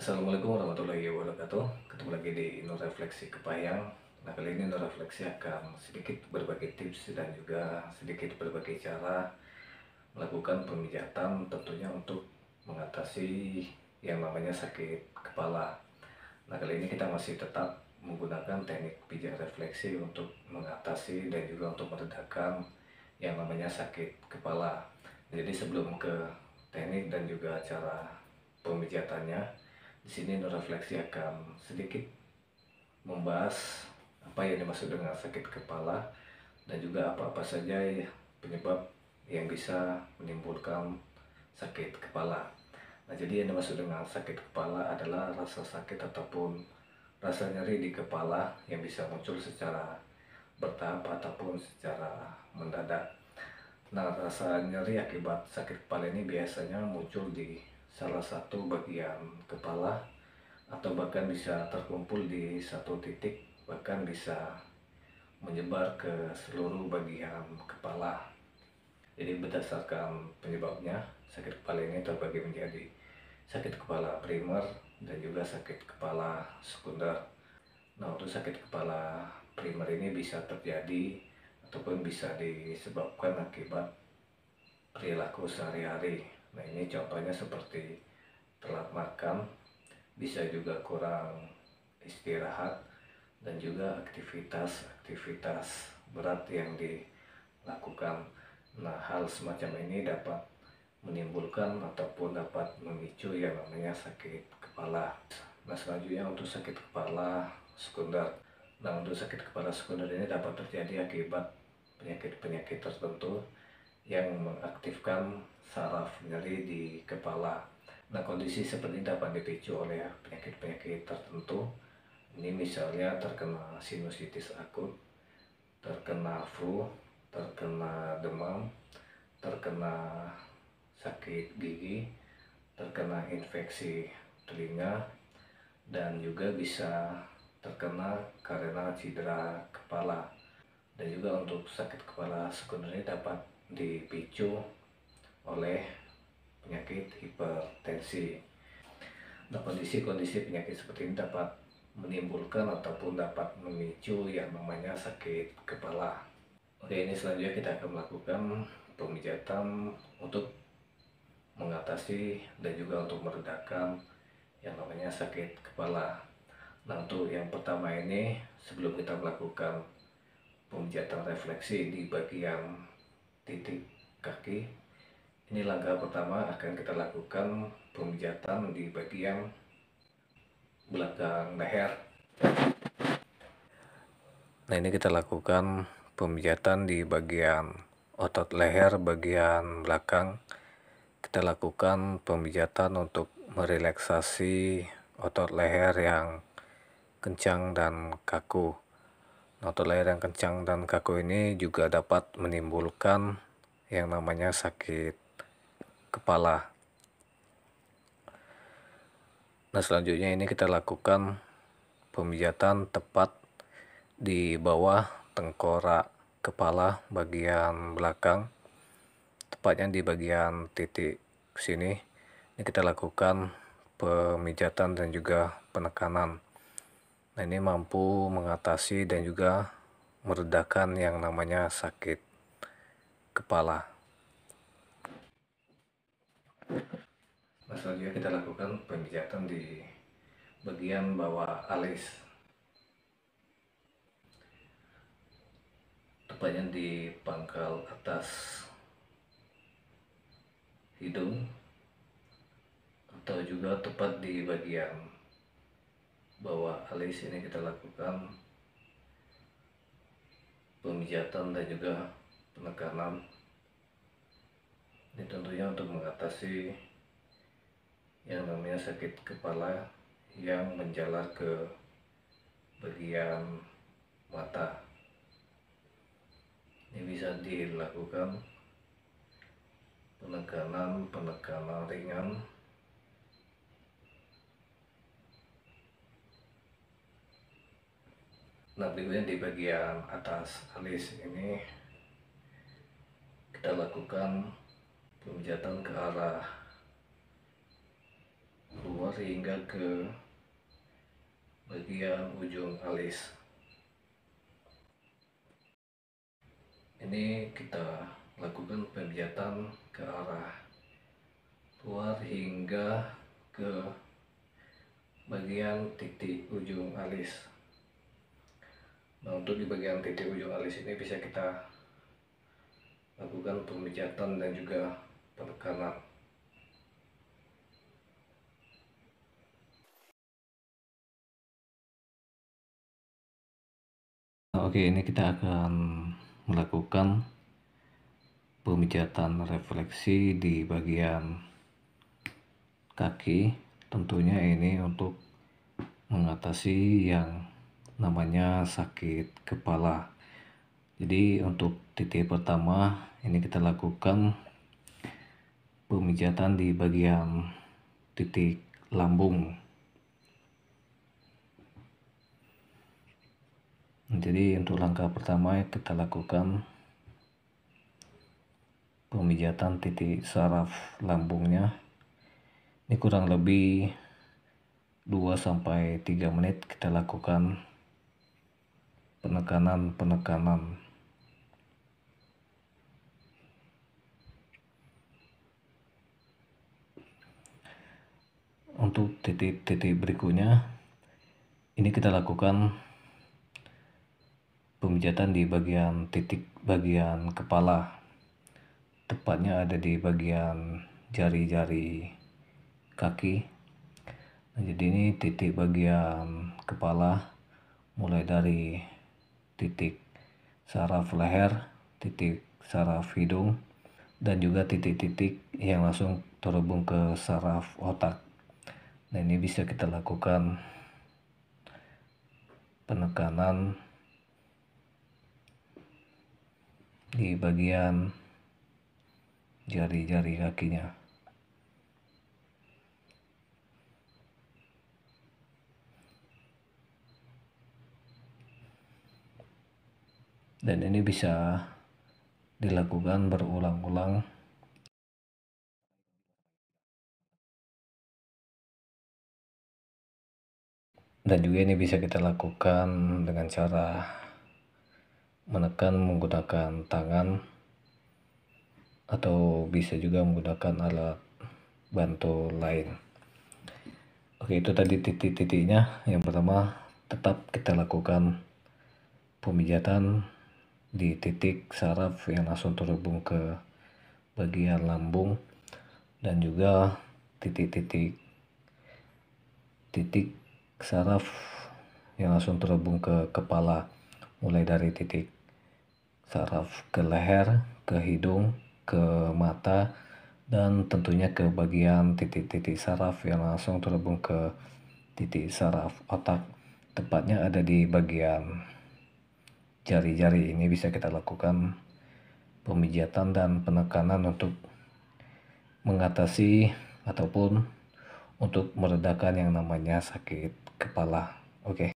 Assalamualaikum warahmatullahi wabarakatuh. Ketemu lagi di Nur Refleksi Kepayang. Nah, kali ini Nur Refleksi akan sedikit berbagi tips dan juga sedikit berbagi cara melakukan pemijatan tentunya untuk mengatasi yang namanya sakit kepala. Nah, kali ini kita masih tetap menggunakan teknik pijat refleksi untuk mengatasi dan juga untuk meredakan yang namanya sakit kepala. Jadi sebelum ke teknik dan juga cara pemijatannya, di sini Nur Refleksi akan sedikit membahas apa yang dimaksud dengan sakit kepala dan juga apa-apa saja penyebab yang bisa menimbulkan sakit kepala. Nah, jadi yang dimaksud dengan sakit kepala adalah rasa sakit ataupun rasa nyeri di kepala yang bisa muncul secara bertahap ataupun secara mendadak. Nah, rasa nyeri akibat sakit kepala ini biasanya muncul di salah satu bagian kepala atau bahkan bisa terkumpul di satu titik, bahkan bisa menyebar ke seluruh bagian kepala. Jadi berdasarkan penyebabnya, sakit kepala ini terbagi menjadi sakit kepala primer dan juga sakit kepala sekunder. Nah, untuk sakit kepala primer ini bisa terjadi ataupun bisa disebabkan akibat perilaku sehari-hari. Nah, ini contohnya seperti telat makan, bisa juga kurang istirahat, dan juga aktivitas-aktivitas berat yang dilakukan. Nah, hal semacam ini dapat menimbulkan ataupun dapat memicu yang namanya sakit kepala. Nah, selanjutnya untuk sakit kepala sekunder. Nah, untuk sakit kepala sekunder ini dapat terjadi akibat penyakit-penyakit tertentu yang mengaktifkan saraf nyeri di kepala. Nah, kondisi seperti ini dapat dipicu oleh penyakit-penyakit tertentu. Ini misalnya terkena sinusitis akut, terkena flu, terkena demam, terkena sakit gigi, terkena infeksi telinga, dan juga bisa terkena karena cedera kepala. Dan juga untuk sakit kepala sekunder ini dapat dipicu oleh penyakit hipertensi. Nah, kondisi-kondisi penyakit seperti ini dapat menimbulkan ataupun dapat memicu yang namanya sakit kepala. Oke, ini selanjutnya kita akan melakukan pemijatan untuk mengatasi dan juga untuk meredakan yang namanya sakit kepala. Nah, untuk yang pertama ini, sebelum kita melakukan pemijatan refleksi di bagian titik kaki, ini langkah pertama akan kita lakukan pemijatan di bagian belakang leher. Nah, ini kita lakukan pemijatan di bagian otot leher bagian belakang. Kita lakukan pemijatan untuk merelaksasi otot leher yang kencang dan kaku. Otot leher yang kencang dan kaku ini juga dapat menimbulkan yang namanya sakit kepala. Nah, selanjutnya ini kita lakukan pemijatan tepat di bawah tengkorak kepala bagian belakang, tepatnya di bagian titik sini. Ini kita lakukan pemijatan dan juga penekanan. Nah, ini mampu mengatasi dan juga meredakan yang namanya sakit kepala. Nah, selanjutnya kita lakukan pemijatan di bagian bawah alis, tepatnya di pangkal atas hidung atau juga tepat di bagian bawah alis. Ini kita lakukan pemijatan dan juga penekanan. Ini tentunya untuk mengatasi yang namanya sakit kepala yang menjalar ke bagian mata. Ini bisa dilakukan penekanan ringan. Nah, berikutnya di bagian atas alis ini kita lakukan pemijatan ke arah keluar hingga ke bagian ujung alis. Ini kita lakukan pemijatan ke arah luar hingga ke bagian titik ujung alis. Nah, untuk di bagian titik ujung alis ini bisa kita lakukan pemijatan dan juga penekanan. Oke, ini kita akan melakukan pemijatan refleksi di bagian kaki. Tentunya ini untuk mengatasi yang namanya sakit kepala. Jadi untuk titik pertama ini kita lakukan pemijatan di bagian titik lambung. Jadi untuk langkah pertama kita lakukan pemijatan titik saraf lambungnya. Ini kurang lebih 2-3 menit kita lakukan penekanan. Untuk titik-titik berikutnya ini kita lakukan pemijatan di bagian kepala, tepatnya ada di bagian jari-jari kaki. Nah, jadi ini titik bagian kepala, mulai dari titik saraf leher, titik saraf hidung, dan juga titik-titik yang langsung terhubung ke saraf otak. Nah, ini bisa kita lakukan penekanan di bagian jari-jari kakinya. Dan ini bisa dilakukan berulang-ulang. Dan juga ini bisa kita lakukan dengan cara menekan menggunakan tangan, atau bisa juga menggunakan alat bantu lain. Oke, itu tadi titik-titiknya. Yang pertama, tetap kita lakukan pemijatan di titik saraf yang langsung terhubung ke bagian lambung, dan juga titik saraf yang langsung terhubung ke kepala, mulai dari titik saraf ke leher, ke hidung, ke mata, dan tentunya ke bagian titik-titik saraf yang langsung terhubung ke titik saraf otak, tepatnya ada di bagian jari-jari. Ini bisa kita lakukan pemijatan dan penekanan untuk mengatasi ataupun untuk meredakan yang namanya sakit kepala. Oke.